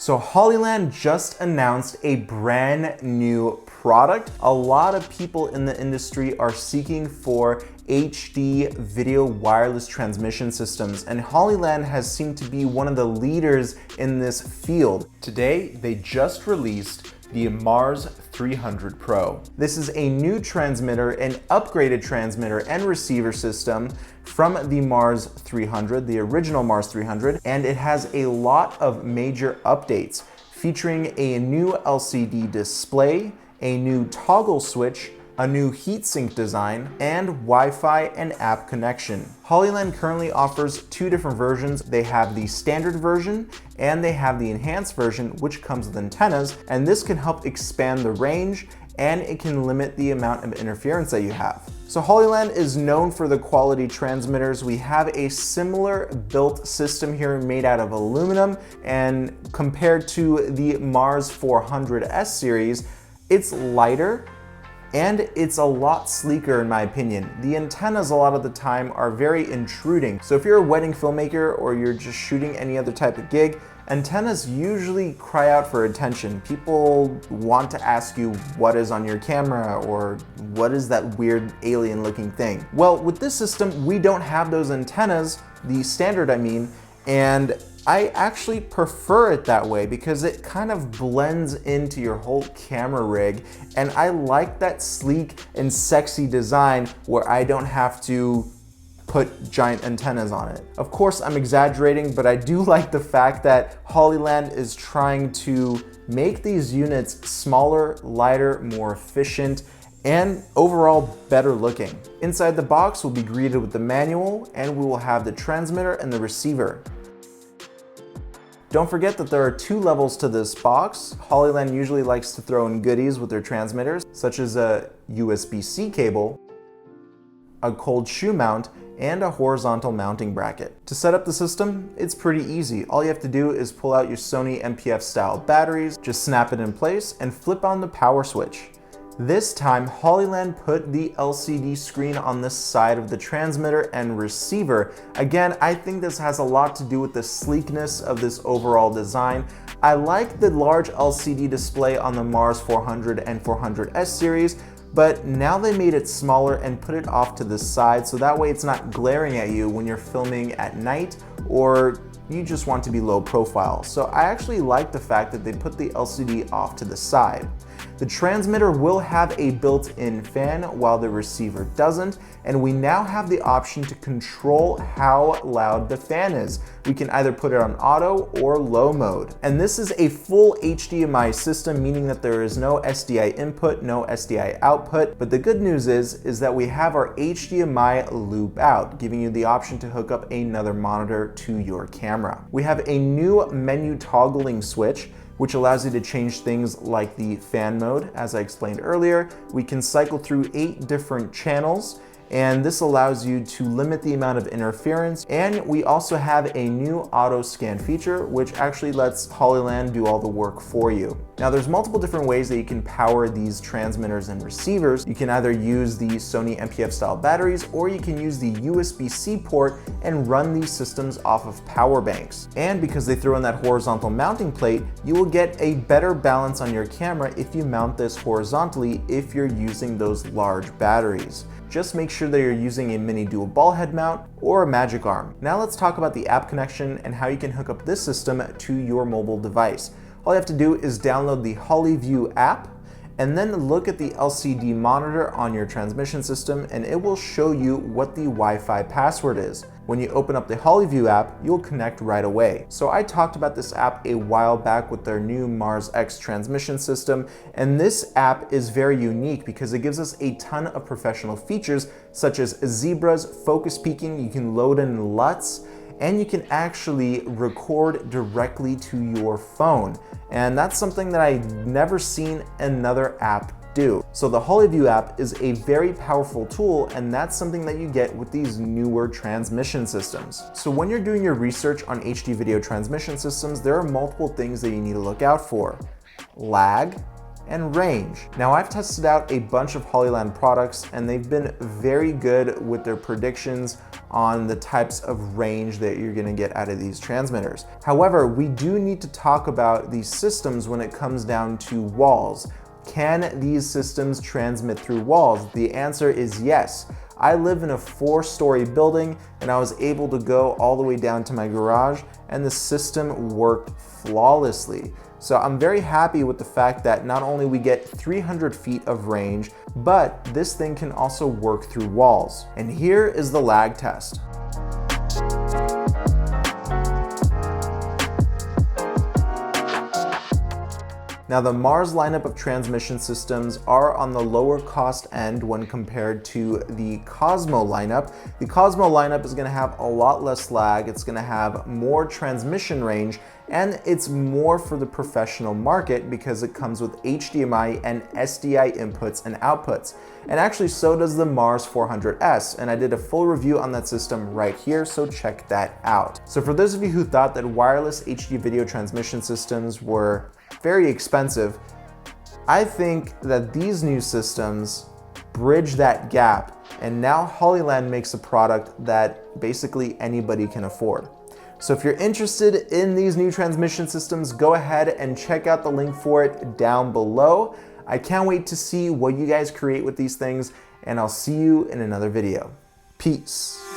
So Hollyland just announced a brand new product. A lot of people in the industry are seeking for HD video wireless transmission systems, and Hollyland has seemed to be one of the leaders in this field. Today, they just released the Mars 300 Pro. This is a new transmitter, an upgraded transmitter and receiver system from the Mars 300, the original Mars 300, and it has a lot of major updates featuring a new LCD display, a new toggle switch, a new heatsink design, and Wi-Fi and app connection. Hollyland currently offers two different versions. They have the standard version and they have the enhanced version, which comes with antennas, and this can help expand the range and it can limit the amount of interference that you have. So Hollyland is known for the quality transmitters. We have a similar built system here made out of aluminum, and compared to the Mars 400S series, it's lighter and it's a lot sleeker in my opinion. The antennas a lot of the time are very intruding. So if you're a wedding filmmaker or you're just shooting any other type of gig, antennas usually cry out for attention. People want to ask you what is on your camera or what is that weird alien looking thing. Well, with this system, we don't have those antennas, the standard I mean, and I actually prefer it that way because it kind of blends into your whole camera rig, and I like that sleek and sexy design where I don't have to put giant antennas on it. Of course, I'm exaggerating, but I do like the fact that Hollyland is trying to make these units smaller, lighter, more efficient, and overall better looking. Inside the box, we'll be greeted with the manual, and we will have the transmitter and the receiver. Don't forget that there are two levels to this box. Hollyland usually likes to throw in goodies with their transmitters, such as a USB-C cable, a cold shoe mount, and a horizontal mounting bracket. To set up the system, it's pretty easy. All you have to do is pull out your Sony MPF style batteries, just snap it in place, and flip on the power switch. This time, Hollyland put the LCD screen on the side of the transmitter and receiver. Again, I think this has a lot to do with the sleekness of this overall design. I like the large LCD display on the Mars 400 and 400S series, but now they made it smaller and put it off to the side so that way it's not glaring at you when you're filming at night or you just want to be low profile. So I actually like the fact that they put the LCD off to the side. The transmitter will have a built-in fan while the receiver doesn't, and we now have the option to control how loud the fan is. We can either put it on auto or low mode. And this is a full HDMI system, meaning that there is no SDI input, no SDI output, but the good news is that we have our HDMI loop out, giving you the option to hook up another monitor to your camera. We have a new menu toggling switch, which allows you to change things like the fan mode. As I explained earlier, we can cycle through 8 different channels, and this allows you to limit the amount of interference. And we also have a new auto scan feature, which actually lets Hollyland do all the work for you. Now there's multiple different ways that you can power these transmitters and receivers. You can either use the Sony MPF style batteries, or you can use the USB-C port and run these systems off of power banks. And because they throw in that horizontal mounting plate, you will get a better balance on your camera if you mount this horizontally if you're using those large batteries. Just make sure that you're using a mini dual ball head mount or a magic arm. Now let's talk about the app connection and how you can hook up this system to your mobile device. All you have to do is download the Hollyview app and then look at the LCD monitor on your transmission system, and it will show you what the Wi-Fi password is. When you open up the Hollyview app, you'll connect right away. So I talked about this app a while back with their new Mars X transmission system, and this app is very unique because it gives us a ton of professional features such as zebras, focus peaking, you can load in LUTs, and you can actually record directly to your phone. And that's something that I've never seen another app do. So the Hollyview app is a very powerful tool, and that's something that you get with these newer transmission systems. So when you're doing your research on HD video transmission systems, there are multiple things that you need to look out for. Lag, and range. Now, I've tested out a bunch of Hollyland products and they've been very good with their predictions on the types of range that you're gonna get out of these transmitters. However, we do need to talk about these systems when it comes down to walls. Can these systems transmit through walls? The answer is yes. I live in a 4-story building and I was able to go all the way down to my garage and the system worked flawlessly. So I'm very happy with the fact that not only we get 300 feet of range, but this thing can also work through walls. And here is the lag test. Now, the Mars lineup of transmission systems are on the lower cost end when compared to the Cosmo lineup. The Cosmo lineup is going to have a lot less lag, it's going to have more transmission range, and it's more for the professional market because it comes with HDMI and SDI inputs and outputs. And actually, so does the Mars 400S, and I did a full review on that system right here, so check that out. So for those of you who thought that wireless HD video transmission systems were very expensive, I think that these new systems bridge that gap, and now Hollyland makes a product that basically anybody can afford. So if you're interested in these new transmission systems, go ahead and check out the link for it down below. I can't wait to see what you guys create with these things, and I'll see you in another video. Peace.